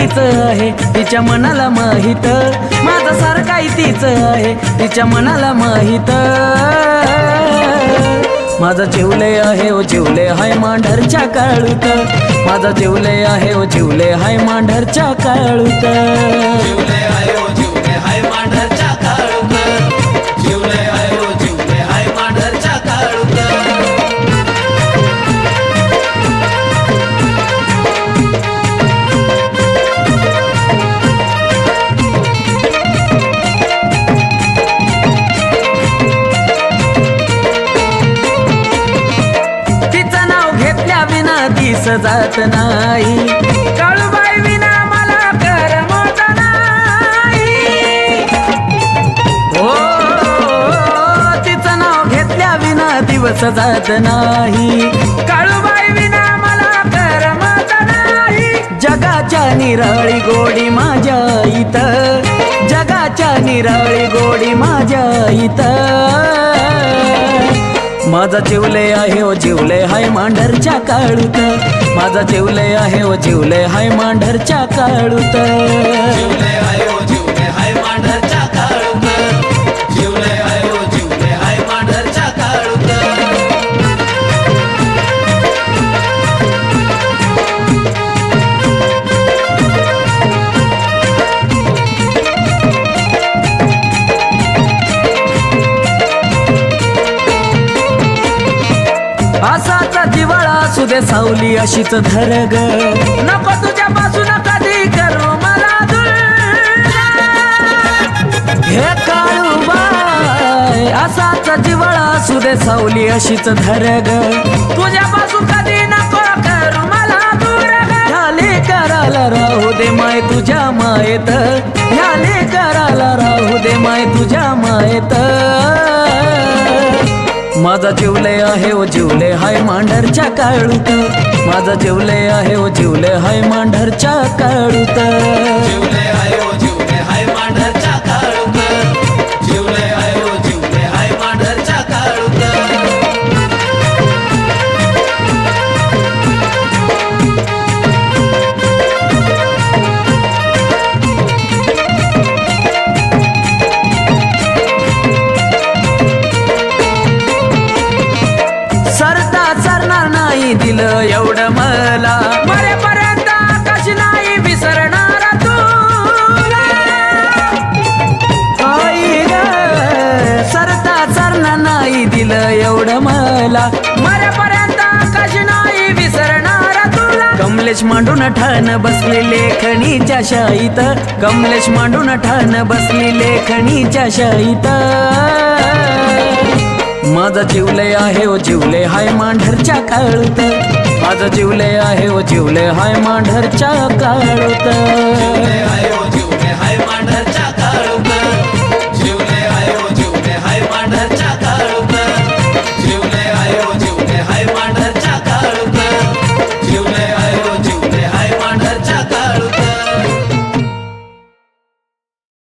तीच आहे तिच्या मनाला माहित, माझा सारखाही तीच आहे तिच्या मनाला माहित. माझा जिवले आहे ओ जिवले हाय मांढरच्या काळूत, माझा जिवले आहे ओ जिवले हाय मांढरच्या काळूत. जिवले आहे ओ जिवले हाय मांढरच्या काळूत, जिवले आहे ओ जिवले हाय मांढरच्या काळूत. तिचं नाव घेतल्या विना दिस जात नाही, काळूबाई विना मला करमत नाही. हो तिचं नाव घेतल्या विना दिवस जात नाही, काळूबाई विना मला करमत नाही. जगाच्या निराळी गोडी माझ्या इथं, जगाच्या निराळी गोडी माझ्या इथं. माझा जिवले आहे ओ जिवले हाय मांढरच्या काळूत, माझा जिवले आहे ओ जिवले हाय मांढरच्या काळूत. जिवले आहे ओ जिवले हाय मांढरच्या काळूत, जिवले आहे ओ जिवले हाय मांढरच्या काळूत. असाचा जिवाळा असू दे सावली अशीच धरग, नको तुझ्यापासून कधी करू मला दूर. हे काळूबाई असाच जिवाळा असू दे सावली अशीच धरग, तुझ्यापासून कधी नको करू मला दूर. ह्याले कराला राहू दे माय तुझ्या मायेत, ह्याले कराला राहू दे माय तुझ्या मायेत. माझा जिवले आहे ओ जिवले हाय मांढरच्या काळूत, माझा जिवले आहे ओ जिवले हाय मांढरच्या काळूत. जिवले आहे ओ जिवले हाय मांढरच्या काळूत, जिवले आहे ओ जिवले हाय मांढरच्या काळूत. सरता सरणार नाही दिलं एवढं मला, मरेपर्यंत कशी नाही विसरणार तुला. आई ग सरता सरणार नाही दिलं एवढं मला, मरेपर्यंत कशी नाही विसरणार तुला. कमलेश मांडून ठाण बसली लेखणीच्या शाईत, कमलेश मांडून ठाण बसली लेखणीच्या शाईत. माझा जिवले आहे ओ जिवले हाय मांढरच्या काळूत, माझा जिवले आहे ओ जिवले हाय मांढरच्या काळूत. जिवले आहे ओ